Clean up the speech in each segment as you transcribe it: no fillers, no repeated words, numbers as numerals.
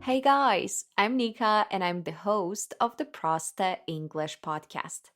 Hey guys, I'm Nika and I'm the host of the После English podcast.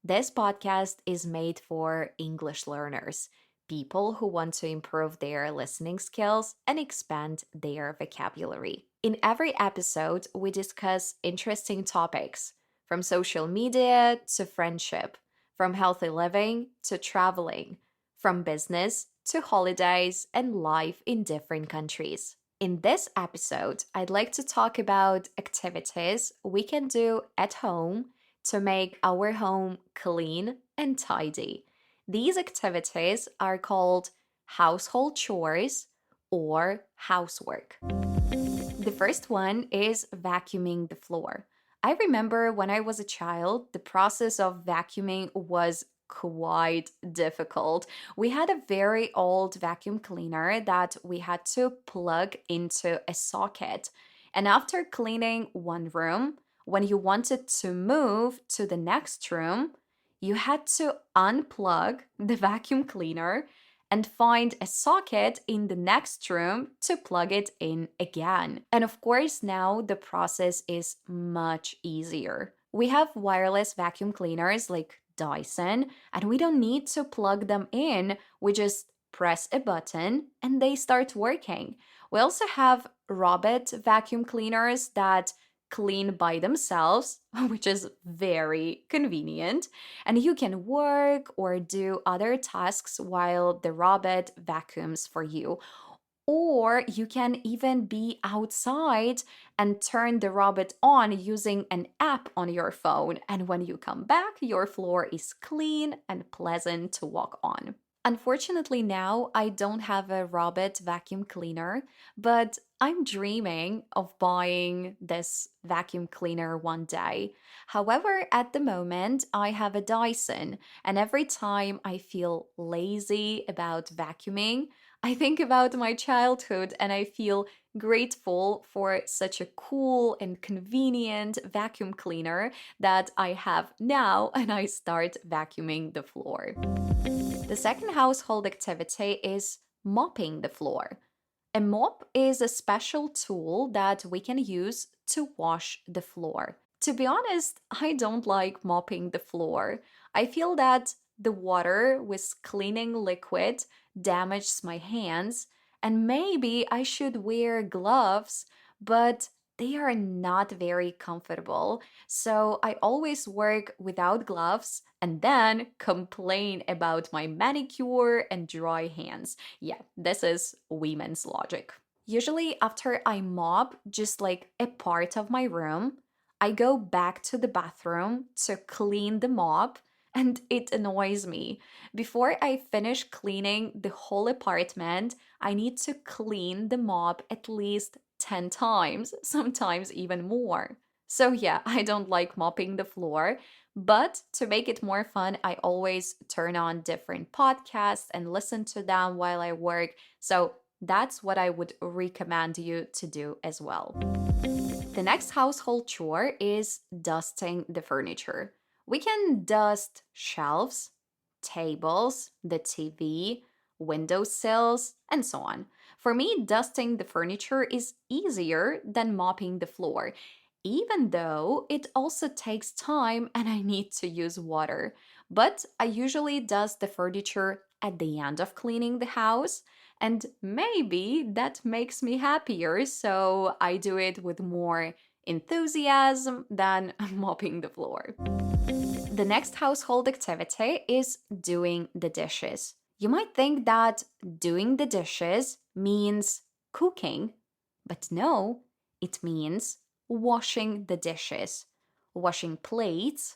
This podcast is made for English learners, people who want to improve their listening skills and expand their vocabulary. In every episode, we discuss interesting topics from social media to friendship, from healthy living to traveling, from business to holidays and life in different countries. In this episode, I'd like to talk about activities we can do at home to make our home clean and tidy. These activities are called household chores or housework. The first one is vacuuming the floor. I remember when I was a child, the process of vacuuming was quite difficult. We had a very old vacuum cleaner that we had to plug into a socket. And after cleaning one room, when you wanted to move to the next room, you had to unplug the vacuum cleaner and find a socket in the next room to plug it in again. And of course, now the process is much easier. We have wireless vacuum cleaners like Dyson, and we don't need to plug them in. We just press a button and they start working. We also have robot vacuum cleaners that clean by themselves, which is very convenient. And you can work or do other tasks while the robot vacuums for you. Or you can even be outside and turn the robot on using an app on your phone. And when you come back, your floor is clean and pleasant to walk on. Unfortunately, now I don't have a robot vacuum cleaner, but I'm dreaming of buying this vacuum cleaner one day. However, at the moment, I have a Dyson, and every time I feel lazy about vacuuming, I think about my childhood and I feel grateful for such a cool and convenient vacuum cleaner that I have now, and I start vacuuming the floor. The second household activity is mopping the floor. A mop is a special tool that we can use to wash the floor. To be honest, I don't like mopping the floor. I feel that the water with cleaning liquid damages my hands, and maybe I should wear gloves, but they are not very comfortable. So I always work without gloves and then complain about my manicure and dry hands. Yeah, this is women's logic. Usually, after I mop just like a part of my room, I go back to the bathroom to clean the mop, and it annoys me. Before I finish cleaning the whole apartment, I need to clean the mop at least 10 times, sometimes even more. So, yeah, I don't like mopping the floor, but to make it more fun, I always turn on different podcasts and listen to them while I work. So, that's what I would recommend you to do as well. The next household chore is dusting the furniture. We can dust shelves, tables, the TV, windowsills, and so on. For me, dusting the furniture is easier than mopping the floor, even though it also takes time and I need to use water. But I usually dust the furniture at the end of cleaning the house, and maybe that makes me happier, so I do it with more enthusiasm than mopping the floor. The next household activity is doing the dishes. You might think that doing the dishes means cooking, but no, it means washing the dishes, washing plates,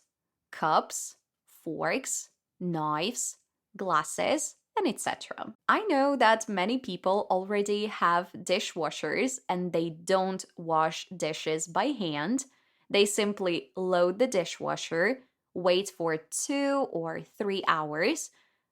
cups, forks, knives, glasses, and etc. I know that many people already have dishwashers and they don't wash dishes by hand. They simply load the dishwasher, wait for 2 or 3 hours,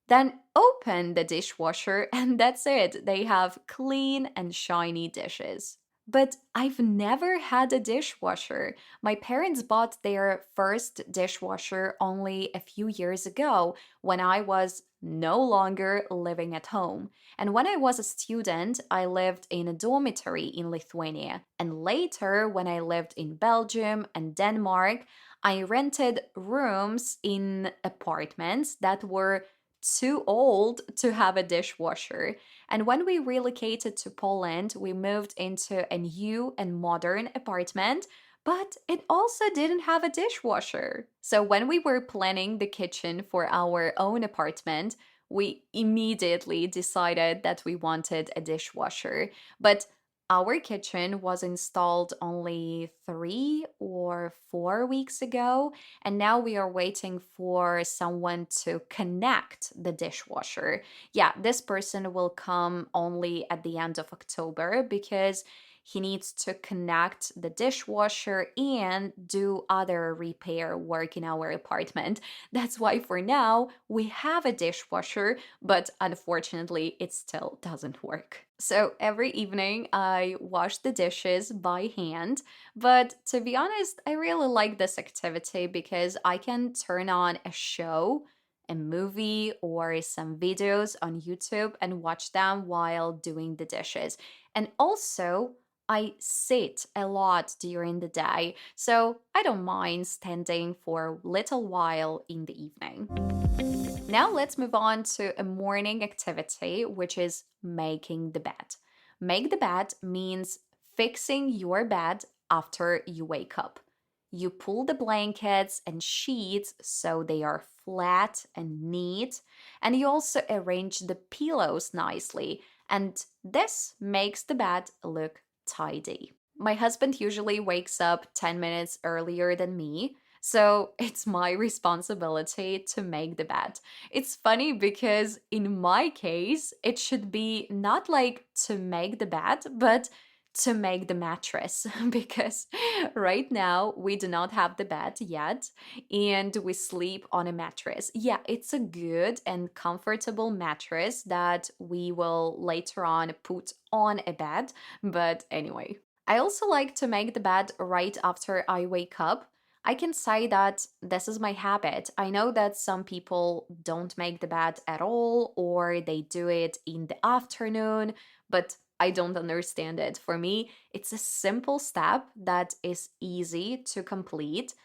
then open the dishwasher, and that's it. They have clean and shiny dishes. But I've never had a dishwasher. My parents bought their first dishwasher only a few years ago when I was no longer living at home. And when I was a student, I lived in a dormitory in Lithuania. And later, when I lived in Belgium and Denmark, I rented rooms in apartments that were too old to have a dishwasher. And when we relocated to Poland, we moved into a new and modern apartment, but it also didn't have a dishwasher. So when we were planning the kitchen for our own apartment, we immediately decided that we wanted a dishwasher. But our kitchen was installed only 3 or 4 weeks ago, and now we are waiting for someone to connect the dishwasher. Yeah, this person will come only at the end of October because he needs to connect the dishwasher and do other repair work in our apartment. That's why for now we have a dishwasher, but unfortunately it still doesn't work. So every evening I wash the dishes by hand, but to be honest, I really like this activity because I can turn on a show, a movie, or some videos on YouTube and watch them while doing the dishes. And also, I sit a lot during the day, so I don't mind standing for a little while in the evening. Now let's move on to a morning activity, which is making the bed. Make the bed means fixing your bed after you wake up. You pull the blankets and sheets so they are flat and neat, and you also arrange the pillows nicely, and this makes the bed look tidy. My husband usually wakes up 10 minutes earlier than me, so it's my responsibility to make the bed. It's funny because in my case, it should be not like to make the bed, but to make the mattress because right now we do not have the bed yet and we sleep on a mattress. Yeah, it's a good and comfortable mattress that we will later on put on a bed, but anyway. I also like to make the bed right after I wake up. I can say that this is my habit. I know that some people don't make the bed at all or they do it in the afternoon, but I don't understand it. For me, it's a simple step that is easy to complete.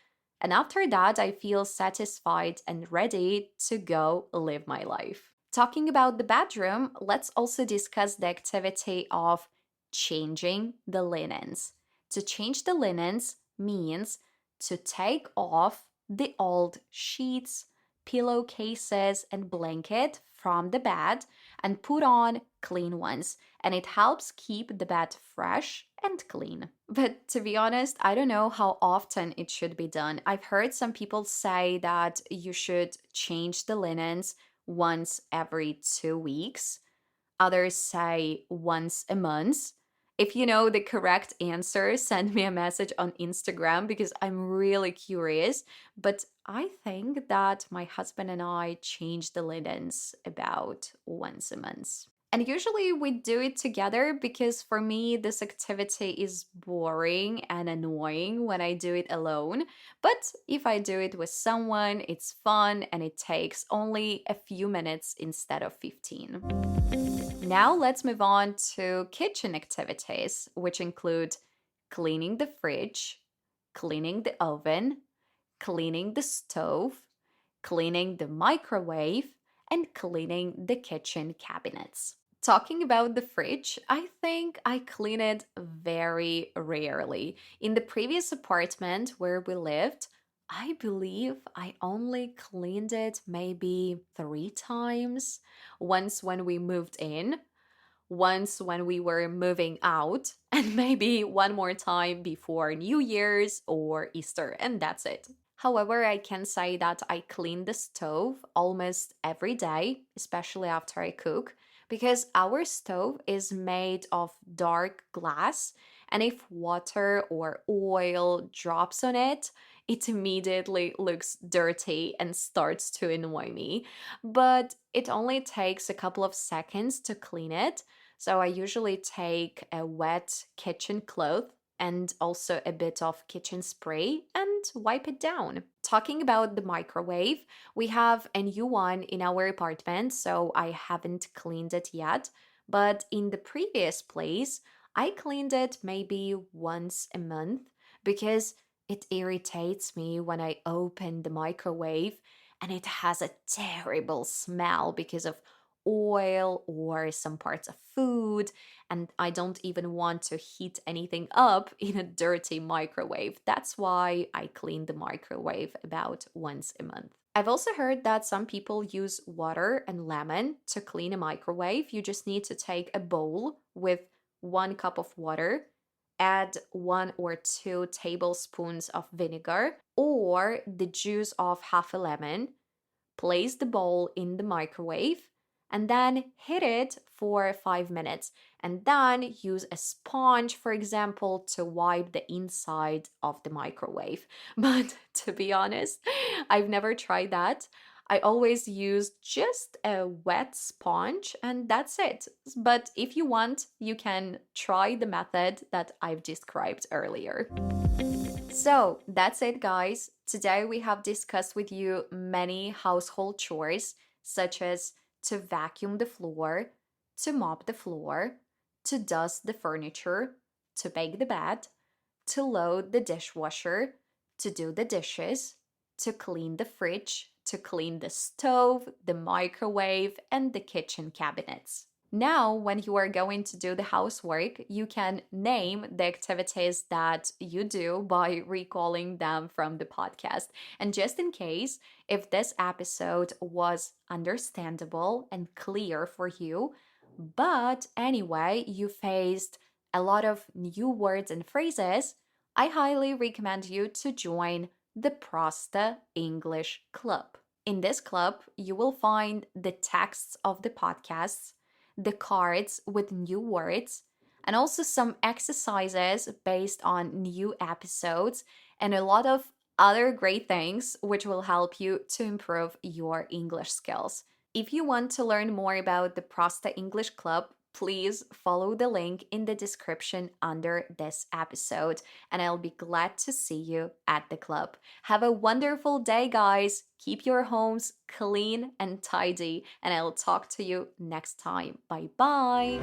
And after that, I feel satisfied and ready to go live my life. Talking about the bedroom, let's also discuss the activity of changing the linens. To change the linens means to take off the old sheets, pillowcases, and blanket from the bed and put on clean ones. And it helps keep the bed fresh and clean. But to be honest, I don't know how often it should be done. I've heard some people say that you should change the linens once every 2 weeks. Others say once a month. If you know the correct answer, send me a message on Instagram because I'm really curious. But I think that my husband and I change the linens about once a month. And usually we do it together because for me, this activity is boring and annoying when I do it alone. But if I do it with someone, it's fun and it takes only a few minutes instead of 15. Now let's move on to kitchen activities, which include cleaning the fridge, cleaning the oven, cleaning the stove, cleaning the microwave, and cleaning the kitchen cabinets. Talking about the fridge, I think I clean it very rarely. In the previous apartment where we lived, I believe I only cleaned it maybe 3 times. Once when we moved in, once when we were moving out, and maybe one more time before New Year's or Easter, and that's it. However, I can say that I clean the stove almost every day, especially after I cook, because our stove is made of dark glass, and if water or oil drops on it, it immediately looks dirty and starts to annoy me. But it only takes a couple of seconds to clean it, So I usually take a wet kitchen cloth and also a bit of kitchen spray and wipe it down. Talking about the microwave, we have a new one in our apartment, so I haven't cleaned it yet. But in the previous place, I cleaned it maybe once a month because it irritates me when I open the microwave and it has a terrible smell because of oil or some parts of food, and I don't even want to heat anything up in a dirty microwave. That's why I clean the microwave about once a month. I've also heard that some people use water and lemon to clean a microwave. You just need to take a bowl with 1 cup of water, add 1 or 2 tablespoons of vinegar or the juice of half a lemon, place the bowl in the microwave, and then hit it for 5 minutes. And then use a sponge, for example, to wipe the inside of the microwave. But to be honest, I've never tried that. I always use just a wet sponge and that's it. But if you want, you can try the method that I've described earlier. So that's it, guys. Today we have discussed with you many household chores, such as to vacuum the floor, to mop the floor, to dust the furniture, to make the bed, to load the dishwasher, to do the dishes, to clean the fridge, to clean the stove, the microwave, and the kitchen cabinets. Now, when you are going to do the housework, you can name the activities that you do by recalling them from the podcast. And just in case, if this episode was understandable and clear for you, but anyway, you faced a lot of new words and phrases, I highly recommend you to join the Proste English Club. In this club, you will find the texts of the podcasts, the cards with new words, and also some exercises based on new episodes, and a lot of other great things which will help you to improve your English skills. If you want to learn more about the Prosta English Club, please follow the link in the description under this episode, and I'll be glad to see you at the club. Have a wonderful day, guys. Keep your homes clean and tidy, and I'll talk to you next time. Bye bye.